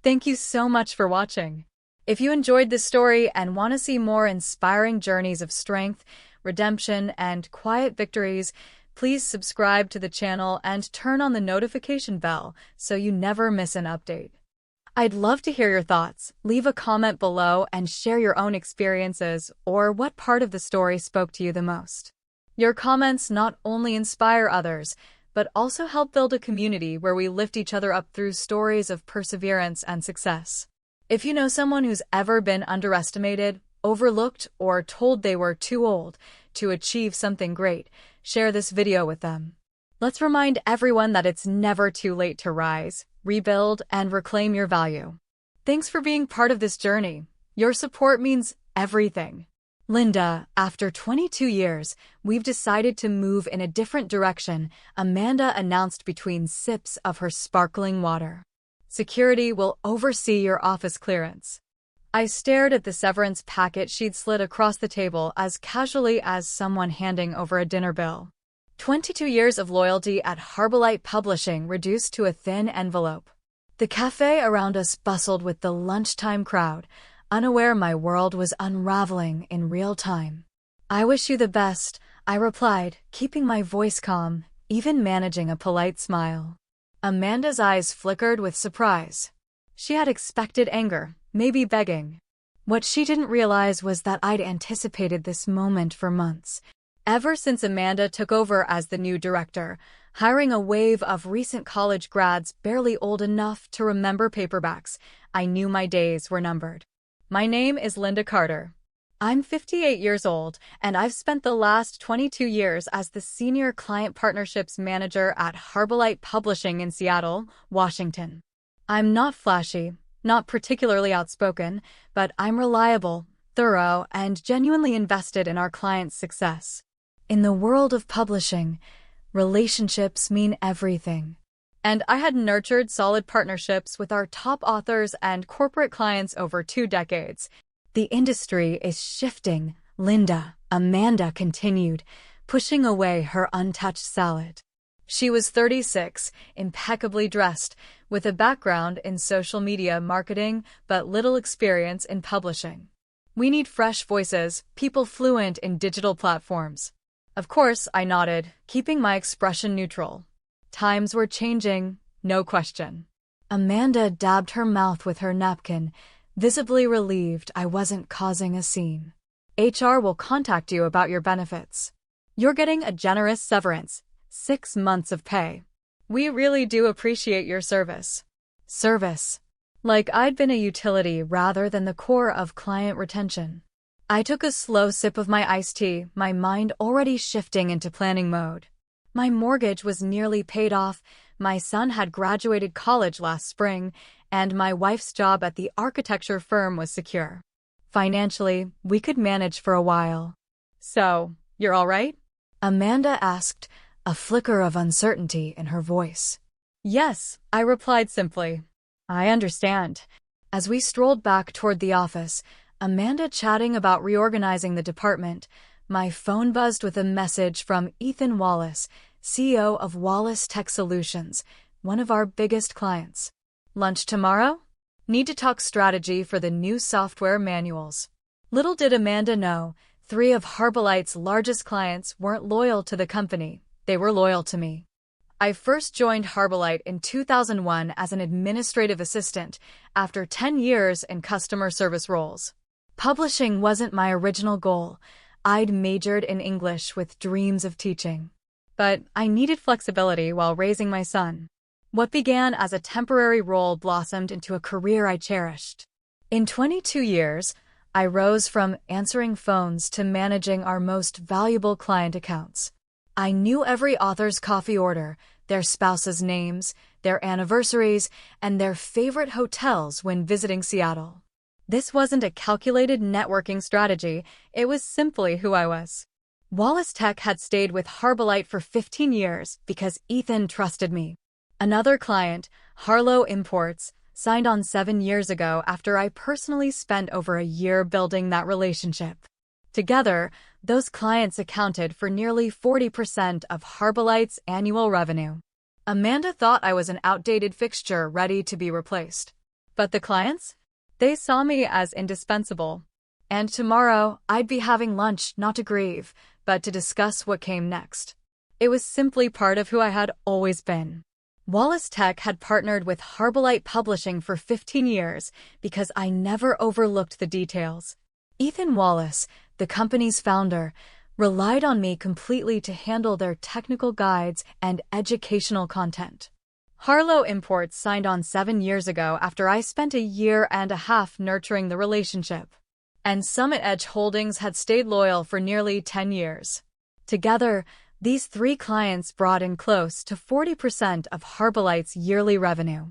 Thank you so much for watching. If you enjoyed this story and want to see more inspiring journeys of strength, redemption, and quiet victories, please subscribe to the channel and turn on the notification bell so you never miss an update. I'd love to hear your thoughts. Leave a comment below and share your own experiences or what part of the story spoke to you the most. Your comments not only inspire others, but also help build a community where we lift each other up through stories of perseverance and success. If you know someone who's ever been underestimated, overlooked, or told they were too old to achieve something great, share this video with them. Let's remind everyone that it's never too late to rise, rebuild, and reclaim your value. Thanks for being part of this journey. Your support means everything. Linda, after 22 years, we've decided to move in a different direction, Amanda announced between sips of her sparkling water. Security will oversee your office clearance. I stared at the severance packet she'd slid across the table as casually as someone handing over a dinner bill. 22 years of loyalty at Harborlight Publishing reduced to a thin envelope. The cafe around us bustled with the lunchtime crowd, unaware my world was unraveling in real time. I wish you the best, I replied, keeping my voice calm, even managing a polite smile. Amanda's eyes flickered with surprise. She had expected anger, maybe begging. What she didn't realize was that I'd anticipated this moment for months. Ever since Amanda took over as the new director, hiring a wave of recent college grads barely old enough to remember paperbacks, I knew my days were numbered. My name is Linda Carter. I'm 58 years old, and I've spent the last 22 years as the Senior Client Partnerships Manager at Harborlight Publishing in Seattle, Washington. I'm not flashy, not particularly outspoken, but I'm reliable, thorough, and genuinely invested in our clients' success. In the world of publishing, relationships mean everything. And I had nurtured solid partnerships with our top authors and corporate clients over 2 decades. The industry is shifting, Linda, Amanda continued, pushing away her untouched salad. She was 36, impeccably dressed, with a background in social media marketing but little experience in publishing. We need fresh voices, people fluent in digital platforms. Of course, I nodded, keeping my expression neutral. Times were changing, no question. Amanda dabbed her mouth with her napkin, visibly relieved I wasn't causing a scene. HR will contact you about your benefits. You're getting a generous severance, 6 months of pay. We really do appreciate your service. Service. Like I'd been a utility rather than the core of client retention. I took a slow sip of my iced tea, my mind already shifting into planning mode. My mortgage was nearly paid off, my son had graduated college last spring, and my wife's job at the architecture firm was secure. Financially, we could manage for a while. So, you're all right? Amanda asked, a flicker of uncertainty in her voice. Yes, I replied simply. I understand. As we strolled back toward the office, Amanda chatting about reorganizing the department, my phone buzzed with a message from Ethan Wallace, CEO of Wallace Tech Solutions, one of our biggest clients. Lunch tomorrow? Need to talk strategy for the new software manuals. Little did Amanda know, 3 of Harborlight's largest clients weren't loyal to the company, they were loyal to me. I first joined Harborlight in 2001 as an administrative assistant, after 10 years in customer service roles. Publishing wasn't my original goal. I'd majored in English with dreams of teaching. But I needed flexibility while raising my son. What began as a temporary role blossomed into a career I cherished. In 22 years, I rose from answering phones to managing our most valuable client accounts. I knew every author's coffee order, their spouses' names, their anniversaries, and their favorite hotels when visiting Seattle. This wasn't a calculated networking strategy, it was simply who I was. Wallace Tech had stayed with Harborlight for 15 years because Ethan trusted me. Another client, Harlow Imports, signed on 7 years ago after I personally spent over a year building that relationship. Together, those clients accounted for nearly 40% of Harborlight's annual revenue. Amanda thought I was an outdated fixture ready to be replaced. But the clients? They saw me as indispensable. And tomorrow, I'd be having lunch not to grieve, but to discuss what came next. It was simply part of who I had always been. Wallace Tech had partnered with Harborlight Publishing for 15 years because I never overlooked the details. Ethan Wallace, the company's founder, relied on me completely to handle their technical guides and educational content. Harlow Imports signed on 7 years ago after I spent 1.5 years nurturing the relationship. And Summit Edge Holdings had stayed loyal for nearly 10 years. Together, these 3 clients brought in close to 40% of Harborlight's yearly revenue.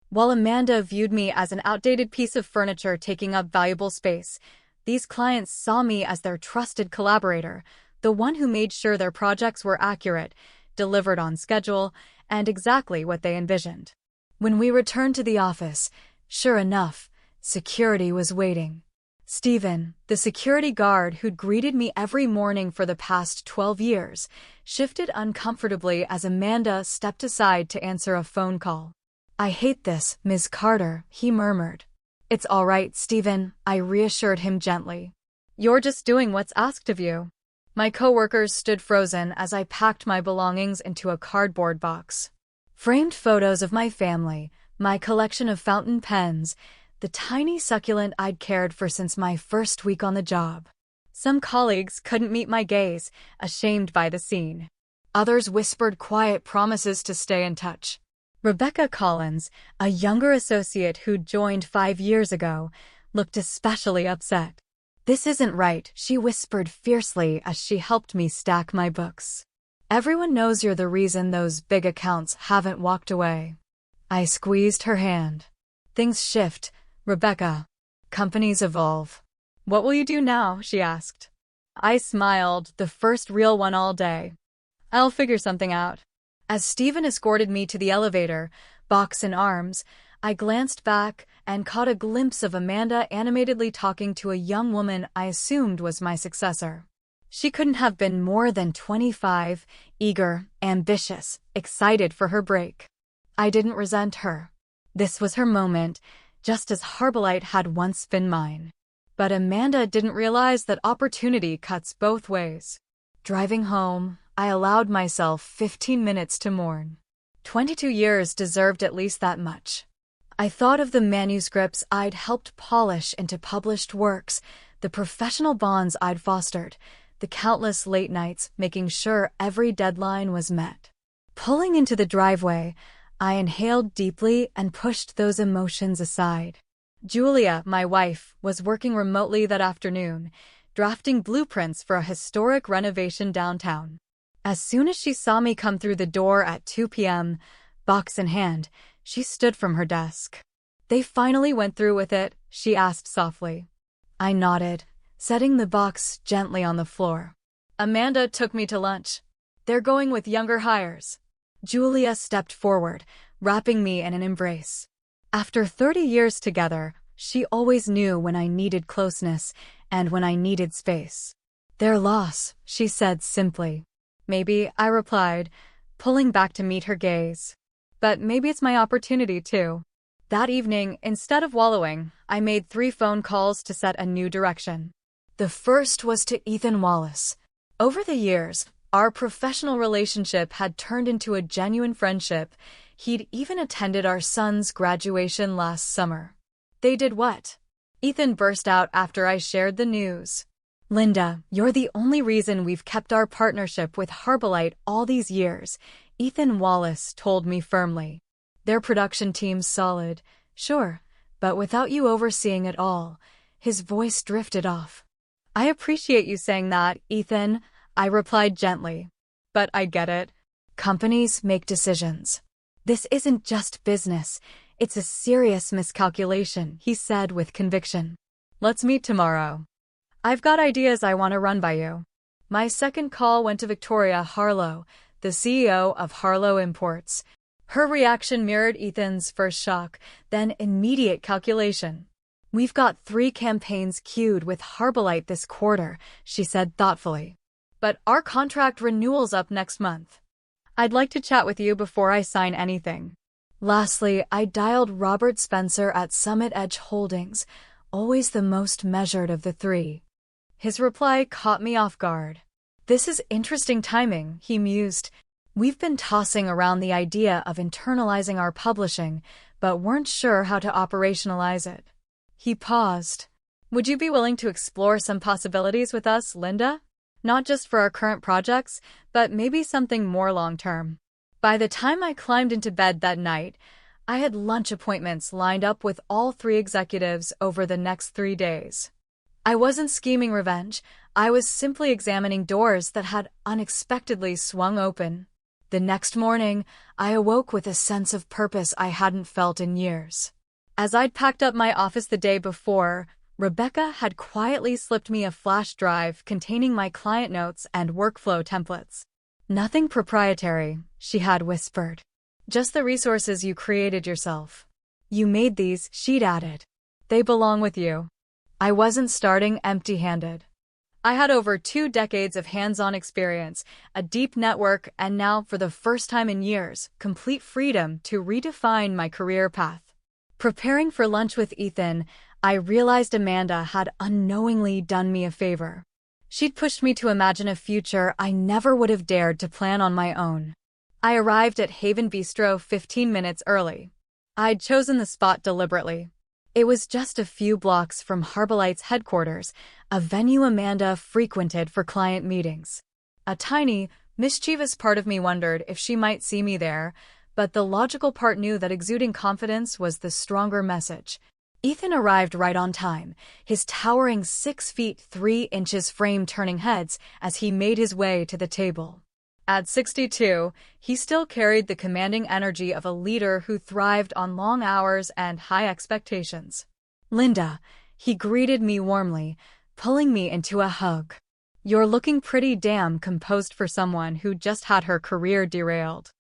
While Amanda viewed me as an outdated piece of furniture taking up valuable space, these clients saw me as their trusted collaborator, the one who made sure their projects were accurate, delivered on schedule, and exactly what they envisioned. When we returned to the office, sure enough, security was waiting. Stephen, the security guard who'd greeted me every morning for the past 12 years, shifted uncomfortably as Amanda stepped aside to answer a phone call. "I hate this, Ms. Carter," he murmured. "It's all right, Stephen," I reassured him gently. "You're just doing what's asked of you." My coworkers stood frozen as I packed my belongings into a cardboard box. Framed photos of my family, my collection of fountain pens, the tiny succulent I'd cared for since my first week on the job. Some colleagues couldn't meet my gaze, ashamed by the scene. Others whispered quiet promises to stay in touch. Rebecca Collins, a younger associate who'd joined 5 years ago, looked especially upset. "This isn't right," she whispered fiercely as she helped me stack my books. "Everyone knows you're the reason those big accounts haven't walked away." I squeezed her hand. "Things shift, Rebecca. Companies evolve." "What will you do now?" she asked. I smiled, the first real one all day. "I'll figure something out." As Stephen escorted me to the elevator, box in arms, I glanced back and caught a glimpse of Amanda animatedly talking to a young woman I assumed was my successor. She couldn't have been more than 25, eager, ambitious, excited for her break. I didn't resent her. This was her moment, just as Harborlight had once been mine. But Amanda didn't realize that opportunity cuts both ways. Driving home, I allowed myself 15 minutes to mourn. 22 years deserved at least that much. I thought of the manuscripts I'd helped polish into published works, the professional bonds I'd fostered, the countless late nights making sure every deadline was met. Pulling into the driveway, I inhaled deeply and pushed those emotions aside. Julia, my wife, was working remotely that afternoon, drafting blueprints for a historic renovation downtown. As soon as she saw me come through the door at 2 p.m., box in hand, she stood from her desk. "They finally went through with it?" she asked softly. I nodded, setting the box gently on the floor. "Amanda took me to lunch. They're going with younger hires." Julia stepped forward, wrapping me in an embrace. After 30 years together, she always knew when I needed closeness and when I needed space. "Their loss," she said simply. "Maybe," I replied, pulling back to meet her gaze. "But maybe it's my opportunity, too." That evening, instead of wallowing, I made 3 phone calls to set a new direction. The first was to Ethan Wallace. Over the years, our professional relationship had turned into a genuine friendship. He'd even attended our son's graduation last summer. "They did what?" Ethan burst out after I shared the news. "Linda, you're the only reason we've kept our partnership with Harborlight all these years," Ethan Wallace told me firmly. "Their production team's solid, sure, but without you overseeing it all." His voice drifted off. "I appreciate you saying that, Ethan," I replied gently. "But I get it. Companies make decisions. This isn't just business, it's a serious miscalculation," he said with conviction. "Let's meet tomorrow. I've got ideas I want to run by you." My second call went to Victoria Harlow, the CEO of Harlow Imports. Her reaction mirrored Ethan's first shock, then immediate calculation. "We've got 3 campaigns queued with Harborlight this quarter," she said thoughtfully. "But our contract renewal's up next month. I'd like to chat with you before I sign anything." Lastly, I dialed Robert Spencer at Summit Edge Holdings, always the most measured of the three. His reply caught me off guard. "This is interesting timing," he mused. "We've been tossing around the idea of internalizing our publishing, but weren't sure how to operationalize it." He paused. "Would you be willing to explore some possibilities with us, Linda? Not just for our current projects, but maybe something more long-term." By the time I climbed into bed that night, I had lunch appointments lined up with all three executives over the next 3 days. I wasn't scheming revenge. I was simply examining doors that had unexpectedly swung open. The next morning, I awoke with a sense of purpose I hadn't felt in years. As I'd packed up my office the day before, Rebecca had quietly slipped me a flash drive containing my client notes and workflow templates. "Nothing proprietary," she had whispered. "Just the resources you created yourself. You made these," she'd added. "They belong with you." I wasn't starting empty-handed. I had over 2 decades of hands-on experience, a deep network, and now, for the first time in years, complete freedom to redefine my career path. Preparing for lunch with Ethan, I realized Amanda had unknowingly done me a favor. She'd pushed me to imagine a future I never would have dared to plan on my own. I arrived at Haven Bistro 15 minutes early. I'd chosen the spot deliberately. It was just a few blocks from Harborlight's headquarters, a venue Amanda frequented for client meetings. A tiny, mischievous part of me wondered if she might see me there, but the logical part knew that exuding confidence was the stronger message. Ethan arrived right on time, his towering 6 feet 3 inches frame turning heads as he made his way to the table. At 62, he still carried the commanding energy of a leader who thrived on long hours and high expectations. "Linda," he greeted me warmly, pulling me into a hug. "You're looking pretty damn composed for someone who just had her career derailed."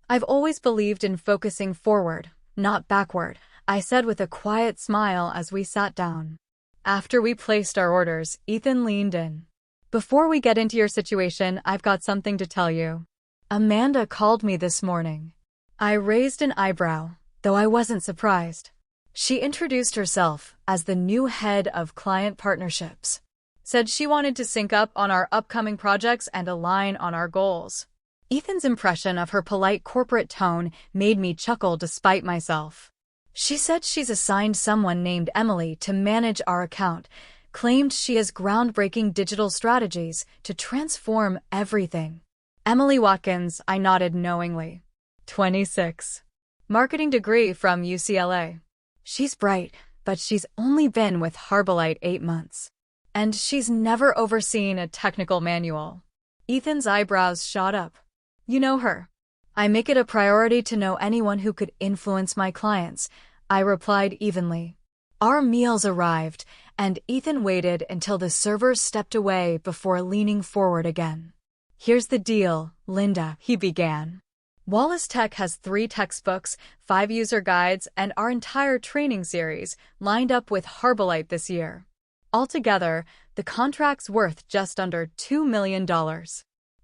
"I've always believed in focusing forward, not backward," I said with a quiet smile as we sat down. After we placed our orders, Ethan leaned in. "Before we get into your situation, I've got something to tell you. Amanda called me this morning." I raised an eyebrow, though I wasn't surprised. She introduced herself as the new head of client partnerships. Said she wanted to sync up on our upcoming projects and align on our goals. Ethan's impression of her polite corporate tone made me chuckle despite myself. "She said she's assigned someone named Emily to manage our account, claimed she has groundbreaking digital strategies to transform everything." "Emily Watkins," I nodded knowingly. 26. Marketing degree from UCLA. "She's bright, but she's only been with Harborlight 8 months. And she's never overseen a technical manual." Ethan's eyebrows shot up. "You know her?" "I make it a priority to know anyone who could influence my clients," I replied evenly. Our meals arrived, and Ethan waited until the servers stepped away before leaning forward again. "Here's the deal, Linda," he began. "Wallace Tech has 3 textbooks, 5 user guides, and our entire training series lined up with Harborlight this year. Altogether, the contract's worth just under $2 million.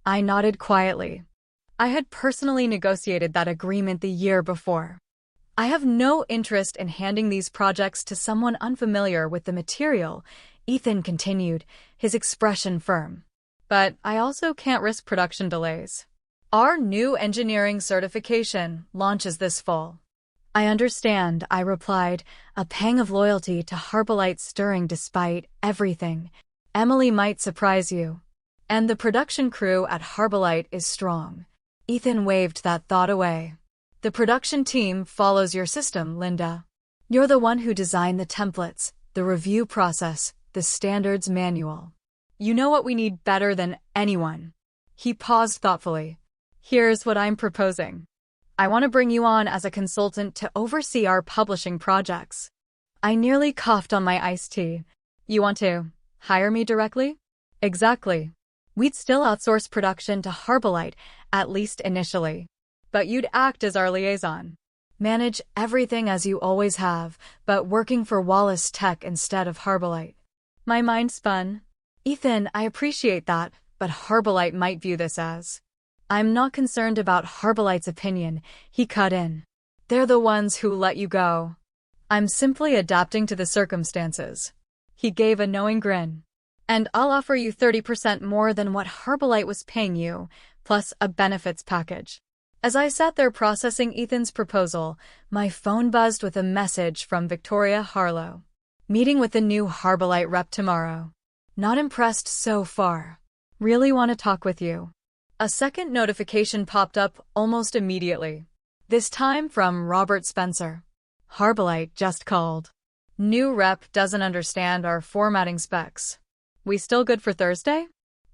I nodded quietly. I had personally negotiated that agreement the year before. "I have no interest in handing these projects to someone unfamiliar with the material," Ethan continued, his expression firm. "But I also can't risk production delays. Our new engineering certification launches this fall." "I understand," I replied, a pang of loyalty to Harborlight stirring despite everything. "Emily might surprise you. And the production crew at Harborlight is strong." Ethan waved that thought away. "The production team follows your system, Linda. You're the one who designed the templates, the review process, the standards manual. You know what we need better than anyone." He paused thoughtfully. "Here's what I'm proposing. I want to bring you on as a consultant to oversee our publishing projects." I nearly coughed on my iced tea. "You want to hire me directly?" "Exactly. We'd still outsource production to Harborlight, at least initially. But you'd act as our liaison. Manage everything as you always have, but working for Wallace Tech instead of Harborlight." My mind spun. "Ethan, I appreciate that, but Harborlight might view this as..." "I'm not concerned about Harborlight's opinion," he cut in. They're the ones who let you go. I'm simply adapting to the circumstances. He gave a knowing grin. And I'll offer you 30% more than what Harborlight was paying you, plus a benefits package. As I sat there processing Ethan's proposal, my phone buzzed with a message from Victoria Harlow. Meeting with the new Harborlight rep tomorrow. Not impressed so far. Really want to talk with you. A second notification popped up almost immediately. This time from Robert Spencer. Harborlight just called. New rep doesn't understand our formatting specs. We still good for Thursday?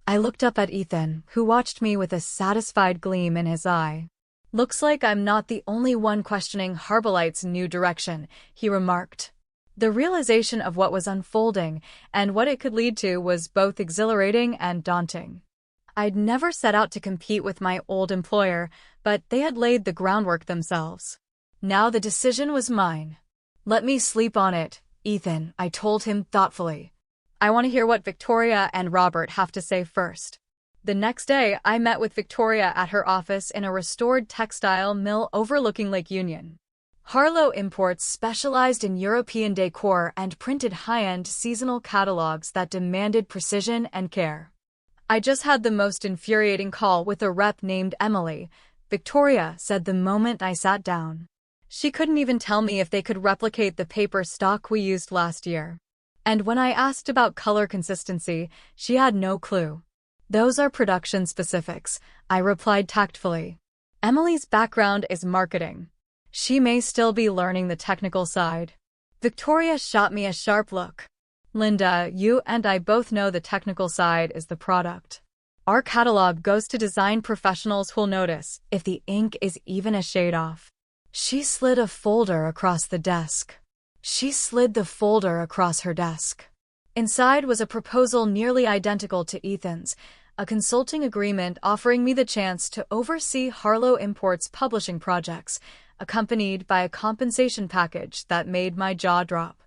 I looked up at Ethan, who watched me with a satisfied gleam in his eye. Looks like I'm not the only one questioning Harborlight's new direction, he remarked. The realization of what was unfolding and what it could lead to was both exhilarating and daunting. I'd never set out to compete with my old employer, but they had laid the groundwork themselves. Now the decision was mine. Let me sleep on it, Ethan, I told him thoughtfully. I want to hear what Victoria and Robert have to say first. The next day, I met with Victoria at her office in a restored textile mill overlooking Lake Union. Harlow Imports specialized in European decor and printed high-end seasonal catalogs that demanded precision and care. I just had the most infuriating call with a rep named Emily, Victoria said the moment I sat down. She couldn't even tell me if they could replicate the paper stock we used last year. And when I asked about color consistency, she had no clue. Those are production specifics, I replied tactfully. Emily's background is marketing. She may still be learning the technical side. Victoria shot me a sharp look. Linda, you and I both know the technical side is the product. Our catalog goes to design professionals who'll notice if the ink is even a shade off. She slid a folder across the desk. She slid the folder across her desk. Inside was a proposal nearly identical to Ethan's, a consulting agreement offering me the chance to oversee Harlow Imports publishing projects, accompanied by a compensation package that made my jaw drop.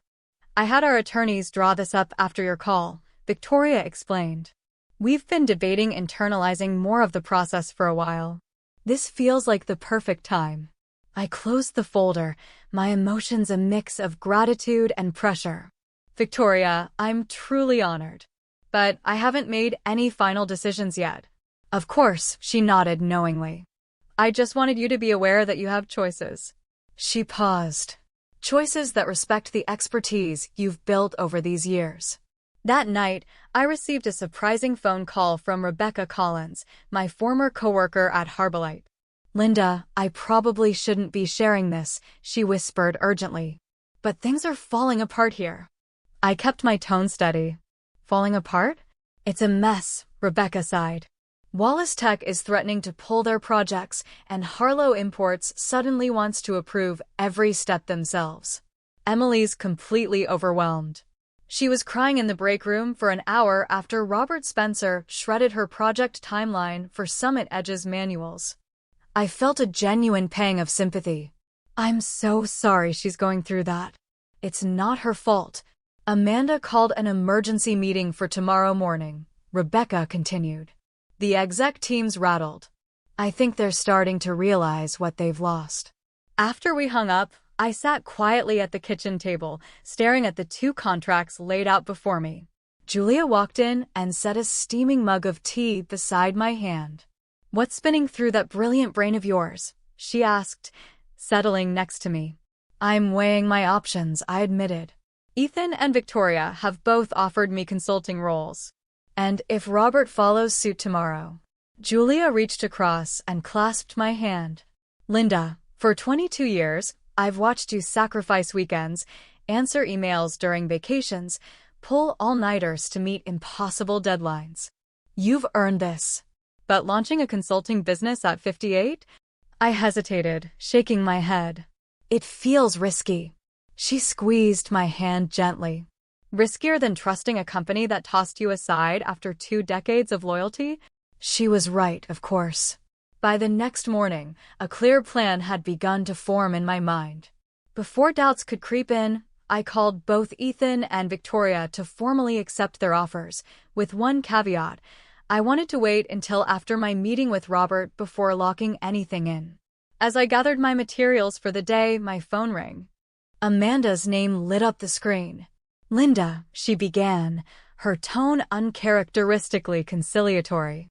I had our attorneys draw this up after your call, Victoria explained. We've been debating internalizing more of the process for a while. This feels like the perfect time. I closed the folder, my emotions a mix of gratitude and pressure. Victoria, I'm truly honored. But I haven't made any final decisions yet. Of course, she nodded knowingly. I just wanted you to be aware that you have choices. She paused. Choices that respect the expertise you've built over these years. That night, I received a surprising phone call from Rebecca Collins, my former coworker at Harborlight. Linda, I probably shouldn't be sharing this, she whispered urgently. But things are falling apart here. I kept my tone steady. Falling apart? It's a mess, Rebecca sighed. Wallace Tech is threatening to pull their projects, and Harlow Imports suddenly wants to approve every step themselves. Emily's completely overwhelmed. She was crying in the break room for an hour after Robert Spencer shredded her project timeline for Summit Edge's manuals. I felt a genuine pang of sympathy. I'm so sorry she's going through that. It's not her fault. Amanda called an emergency meeting for tomorrow morning, Rebecca continued. The exec team's rattled. I think they're starting to realize what they've lost. After we hung up, I sat quietly at the kitchen table, staring at the 2 contracts laid out before me. Julia walked in and set a steaming mug of tea beside my hand. What's spinning through that brilliant brain of yours? She asked, settling next to me. I'm weighing my options, I admitted. Ethan and Victoria have both offered me consulting roles. And if Robert follows suit tomorrow. Julia reached across and clasped my hand. Linda, for 22 years, I've watched you sacrifice weekends, answer emails during vacations, pull all-nighters to meet impossible deadlines. You've earned this. But launching a consulting business at 58? I hesitated, shaking my head. It feels risky. She squeezed my hand gently. Riskier than trusting a company that tossed you aside after 2 decades of loyalty? She was right, of course. By the next morning, a clear plan had begun to form in my mind. Before doubts could creep in, I called both Ethan and Victoria to formally accept their offers, with one caveat. I wanted to wait until after my meeting with Robert before locking anything in. As I gathered my materials for the day, my phone rang. Amanda's name lit up the screen. "Linda," she began, her tone uncharacteristically conciliatory.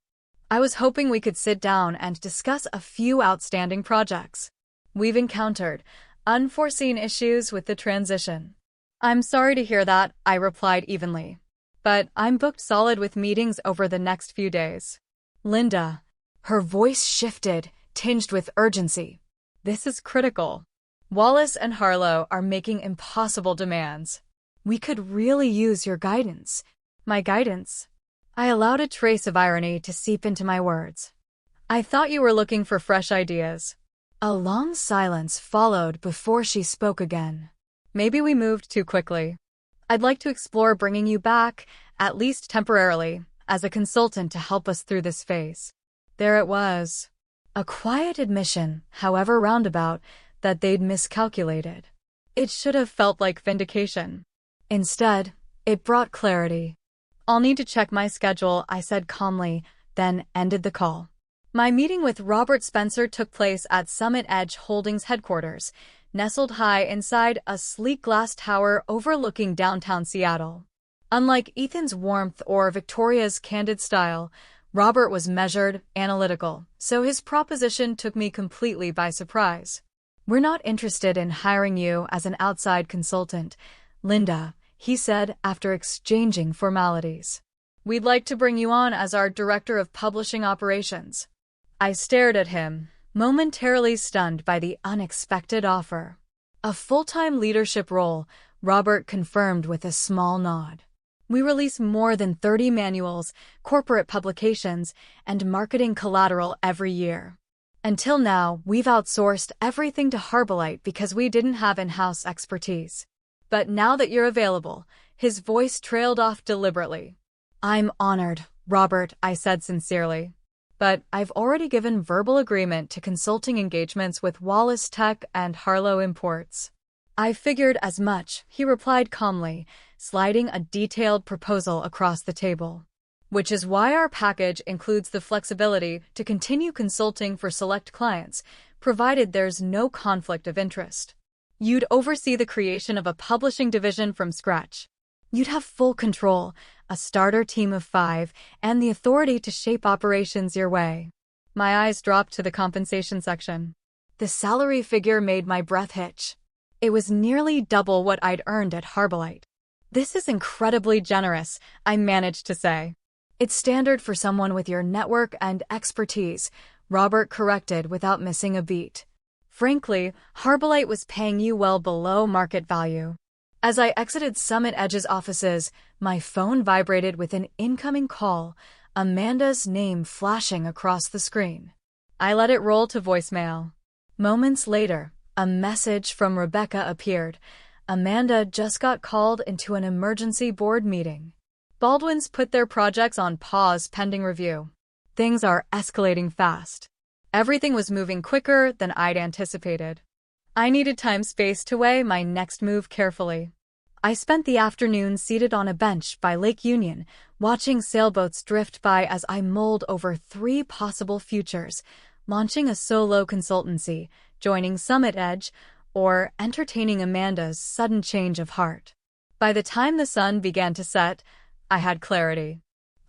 "I was hoping we could sit down and discuss a few outstanding projects. We've encountered unforeseen issues with the transition." "I'm sorry to hear that," I replied evenly. "But I'm booked solid with meetings over the next few days." "Linda," her voice shifted, tinged with urgency. "This is critical. Wallace and Harlow are making impossible demands. We could really use your guidance." "My guidance?" I allowed a trace of irony to seep into my words. "I thought you were looking for fresh ideas." A long silence followed before she spoke again. "Maybe we moved too quickly. I'd like to explore bringing you back, at least temporarily, as a consultant to help us through this phase." There it was. A quiet admission, however roundabout, that they'd miscalculated. It should have felt like vindication. Instead, it brought clarity. "I'll need to check my schedule," I said calmly, then ended the call. My meeting with Robert Spencer took place at Summit Edge Holdings headquarters, nestled high inside a sleek glass tower overlooking downtown Seattle. Unlike Ethan's warmth or Victoria's candid style, Robert was measured, analytical, so his proposition took me completely by surprise. "We're not interested in hiring you as an outside consultant, Linda," he said after exchanging formalities. "We'd like to bring you on as our Director of Publishing Operations." I stared at him, momentarily stunned by the unexpected offer. "A full-time leadership role," Robert confirmed with a small nod. "We release more than 30 manuals, corporate publications, and marketing collateral every year. Until now, we've outsourced everything to Harborlight because we didn't have in-house expertise. But now that you're available," his voice trailed off deliberately. "I'm honored, Robert," I said sincerely. "But I've already given verbal agreement to consulting engagements with Wallace Tech and Harlow Imports." "I figured as much," he replied calmly, sliding a detailed proposal across the table. "Which is why our package includes the flexibility to continue consulting for select clients, provided there's no conflict of interest. You'd oversee the creation of a publishing division from scratch. You'd have full control, a starter team of 5, and the authority to shape operations your way." My eyes dropped to the compensation section. The salary figure made my breath hitch. It was nearly double what I'd earned at Harborlight. "This is incredibly generous," I managed to say. "It's standard for someone with your network and expertise," Robert corrected without missing a beat. "Frankly, Harborlight was paying you well below market value." As I exited Summit Edge's offices, my phone vibrated with an incoming call, Amanda's name flashing across the screen. I let it roll to voicemail. Moments later, a message from Rebecca appeared. "Amanda just got called into an emergency board meeting. Baldwin's put their projects on pause pending review. Things are escalating fast." Everything was moving quicker than I'd anticipated. I needed time-space to weigh my next move carefully. I spent the afternoon seated on a bench by Lake Union, watching sailboats drift by as I mulled over 3 possible futures: launching a solo consultancy, joining Summit Edge, or entertaining Amanda's sudden change of heart. By the time the sun began to set, I had clarity.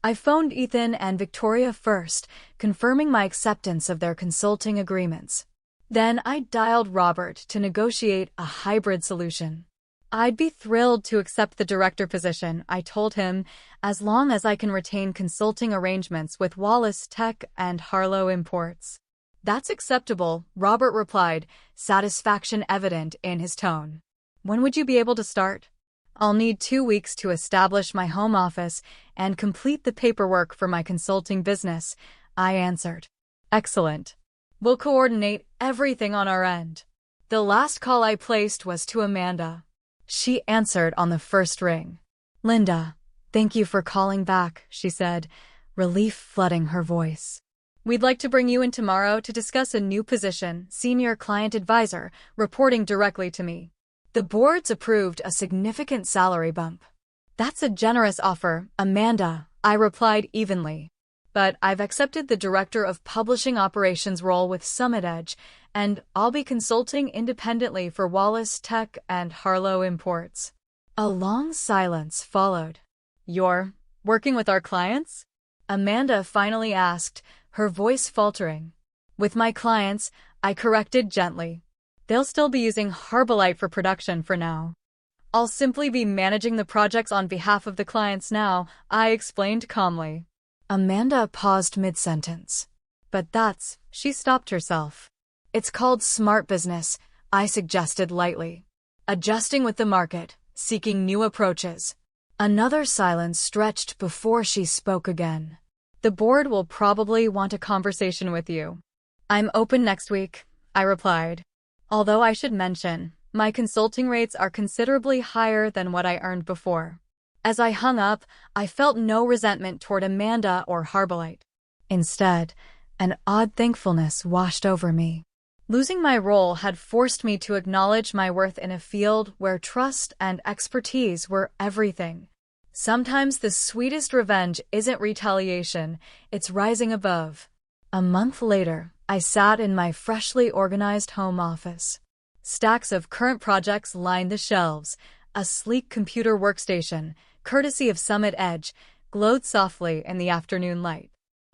I phoned Ethan and Victoria first, confirming my acceptance of their consulting agreements. Then I dialed Robert to negotiate a hybrid solution. "I'd be thrilled to accept the director position," I told him, "as long as I can retain consulting arrangements with Wallace Tech and Harlow Imports." "That's acceptable," Robert replied, satisfaction evident in his tone. "When would you be able to start?" "I'll need 2 weeks to establish my home office and complete the paperwork for my consulting business," I answered. "Excellent. We'll coordinate everything on our end." The last call I placed was to Amanda. She answered on the first ring. "Linda, thank you for calling back," she said, relief flooding her voice. "We'd like to bring you in tomorrow to discuss a new position, Senior Client Advisor, reporting directly to me. The board's approved a significant salary bump." "That's a generous offer, Amanda," I replied evenly. but I've accepted the Director of Publishing Operations role with Summit Edge, and I'll be consulting independently for Wallace Tech and Harlow Imports." A long silence followed. "You're working with our clients?" Amanda finally asked, her voice faltering. "With my clients," I corrected gently. "They'll still be using Harborlight for production for now. I'll simply be managing the projects on behalf of the clients now," I explained calmly. Amanda paused mid-sentence. She stopped herself. "It's called smart business," I suggested lightly. "Adjusting with the market, seeking new approaches." Another silence stretched before she spoke again. "The board will probably want a conversation with you." "I'm open next week," I replied. Although I should mention, my consulting rates are considerably higher than what I earned before. As I hung up, I felt no resentment toward Amanda or Harborlight. Instead, an odd thankfulness washed over me. Losing my role had forced me to acknowledge my worth in a field where trust and expertise were everything. Sometimes the sweetest revenge isn't retaliation, it's rising above. A month later, I sat in my freshly organized home office. Stacks of current projects lined the shelves. A sleek computer workstation, courtesy of Summit Edge, glowed softly in the afternoon light.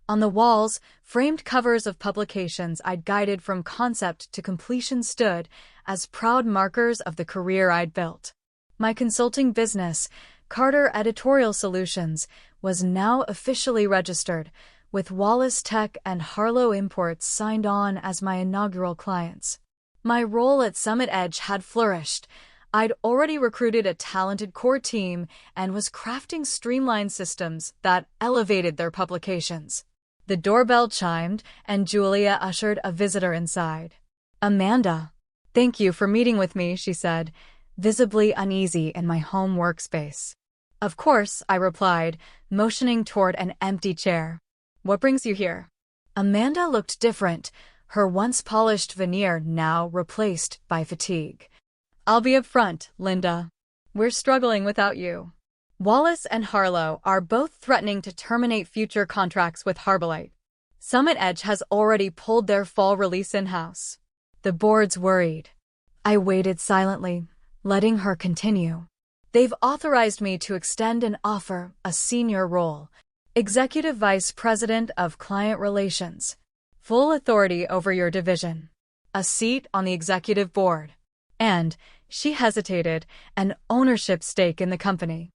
On the walls, framed covers of publications I'd guided from concept to completion stood as proud markers of the career I'd built. My consulting business, Carter Editorial Solutions, was now officially registered, with Wallace Tech and Harlow Imports signed on as my inaugural clients. My role at Summit Edge had flourished. I'd already recruited a talented core team and was crafting streamlined systems that elevated their publications. The doorbell chimed, and Julia ushered a visitor inside. "Amanda, thank you for meeting with me," she said, visibly uneasy in my home workspace. "Of course," I replied, motioning toward an empty chair. "What brings you here?" Amanda looked different, her once polished veneer now replaced by fatigue. "I'll be upfront, Linda. We're struggling without you. Wallace and Harlow are both threatening to terminate future contracts with Harborlight. Summit Edge has already pulled their fall release in-house. The board's worried." I waited silently, letting her continue. "They've authorized me to extend an offer, a senior role, Executive Vice President of Client Relations, full authority over your division, a seat on the executive board, and," she hesitated, "an ownership stake in the company."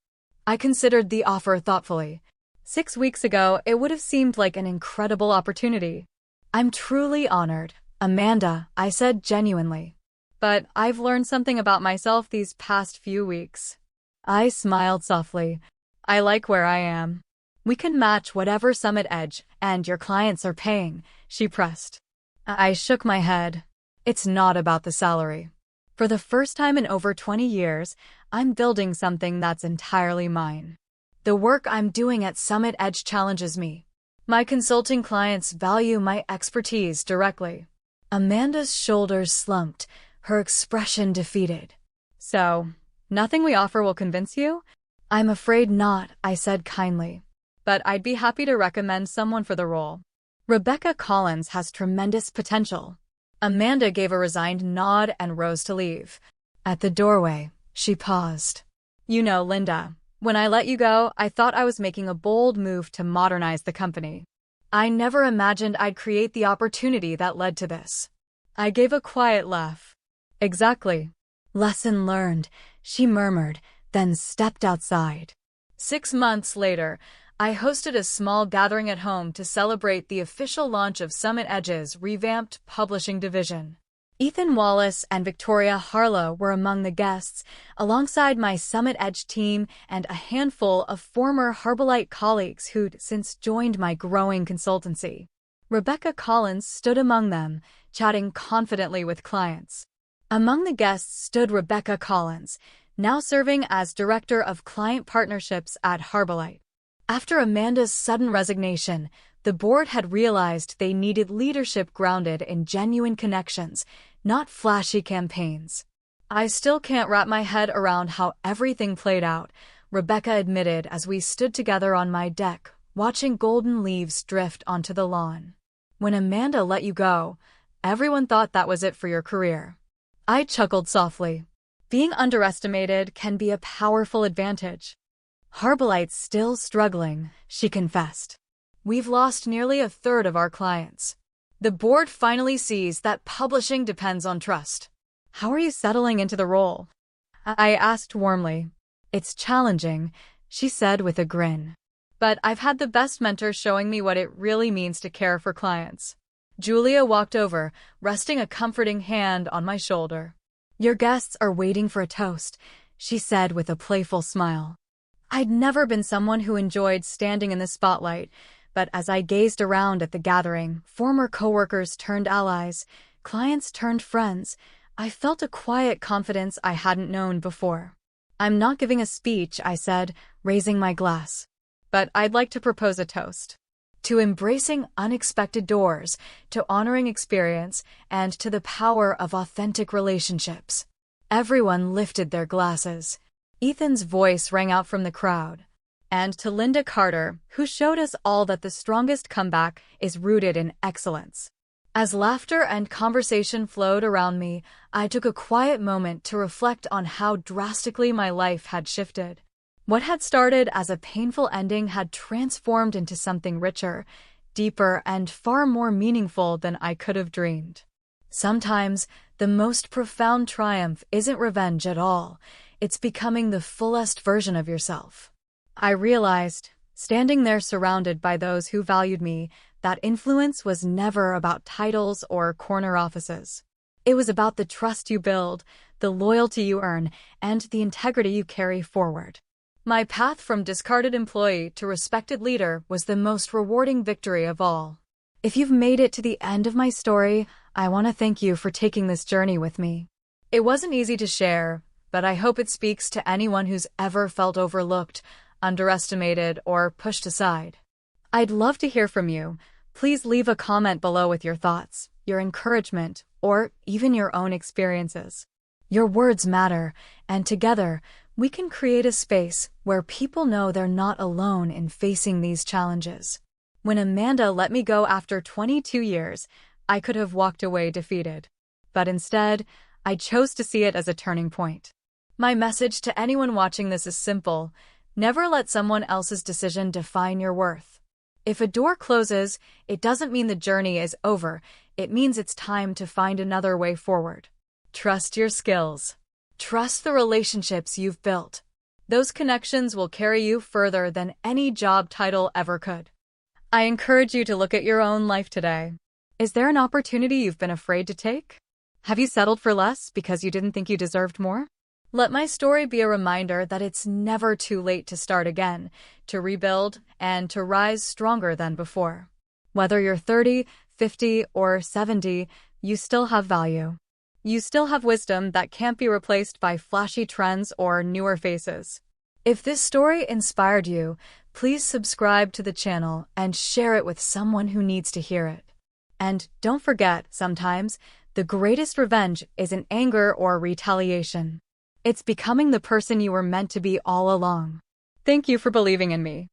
I considered the offer thoughtfully. 6 weeks ago, it would have seemed like an incredible opportunity. "I'm truly honored, Amanda," I said genuinely. "But I've learned something about myself these past few weeks." I smiled softly. "I like where I am." "We can match whatever Summit Edge and your clients are paying," she pressed. I shook my head. "It's not about the salary. For the first time in over 20 years, I'm building something that's entirely mine. The work I'm doing at Summit Edge challenges me. My consulting clients value my expertise directly." Amanda's shoulders slumped, her expression defeated. "So, nothing we offer will convince you?" "I'm afraid not," I said kindly. "But I'd be happy to recommend someone for the role. Rebecca Collins has tremendous potential." Amanda gave a resigned nod and rose to leave. At the doorway, she paused. "You know, Linda, when I let you go, I thought I was making a bold move to modernize the company. I never imagined I'd create the opportunity that led to this." I gave a quiet laugh. "Exactly. Lesson learned," she murmured, then stepped outside. 6 months later, I hosted a small gathering at home to celebrate the official launch of Summit Edge's revamped publishing division. Ethan Wallace and Victoria Harlow were among the guests, alongside my Summit Edge team and a handful of former Harborlight colleagues who'd since joined my growing consultancy. Rebecca Collins stood among them, chatting confidently with clients. Among the guests stood Rebecca Collins, now serving as Director of Client Partnerships at Harborlight. After Amanda's sudden resignation, the board had realized they needed leadership grounded in genuine connections, not flashy campaigns. "I still can't wrap my head around how everything played out," Rebecca admitted as we stood together on my deck, watching golden leaves drift onto the lawn. When Amanda let you go, everyone thought that was it for your career. I chuckled softly. Being underestimated can be a powerful advantage. Harborlight's still struggling, she confessed. We've lost nearly a third of our clients. The board finally sees that publishing depends on trust. How are you settling into the role? I asked warmly. It's challenging, she said with a grin. But I've had the best mentors showing me what it really means to care for clients. Julia walked over, resting a comforting hand on my shoulder. Your guests are waiting for a toast, she said with a playful smile. I'd never been someone who enjoyed standing in the spotlight, but as I gazed around at the gathering, former coworkers turned allies, clients turned friends, I felt a quiet confidence I hadn't known before. I'm not giving a speech, I said, raising my glass. But I'd like to propose a toast. To embracing unexpected doors, to honoring experience, and to the power of authentic relationships. Everyone lifted their glasses. Ethan's voice rang out from the crowd. And to Linda Carter, who showed us all that the strongest comeback is rooted in excellence. As laughter and conversation flowed around me, I took a quiet moment to reflect on how drastically my life had shifted. What had started as a painful ending had transformed into something richer, deeper, and far more meaningful than I could have dreamed. Sometimes, the most profound triumph isn't revenge at all. It's becoming the fullest version of yourself. I realized, standing there surrounded by those who valued me, that influence was never about titles or corner offices. It was about the trust you build, the loyalty you earn, and the integrity you carry forward. My path from discarded employee to respected leader was the most rewarding victory of all. If you've made it to the end of my story, I want to thank you for taking this journey with me. It wasn't easy to share, but I hope it speaks to anyone who's ever felt overlooked, underestimated, or pushed aside. I'd love to hear from you. Please leave a comment below with your thoughts, your encouragement, or even your own experiences. Your words matter, and together, we can create a space where people know they're not alone in facing these challenges. When Amanda let me go after 22 years, I could have walked away defeated. But instead, I chose to see it as a turning point. My message to anyone watching this is simple. Never let someone else's decision define your worth. If a door closes, it doesn't mean the journey is over. It means it's time to find another way forward. Trust your skills. Trust the relationships you've built. Those connections will carry you further than any job title ever could. I encourage you to look at your own life today. Is there an opportunity you've been afraid to take? Have you settled for less because you didn't think you deserved more? Let my story be a reminder that it's never too late to start again, to rebuild, and to rise stronger than before. Whether you're 30, 50, or 70, you still have value. You still have wisdom that can't be replaced by flashy trends or newer faces. If this story inspired you, please subscribe to the channel and share it with someone who needs to hear it. And don't forget, sometimes, the greatest revenge isn't anger or retaliation. It's becoming the person you were meant to be all along. Thank you for believing in me.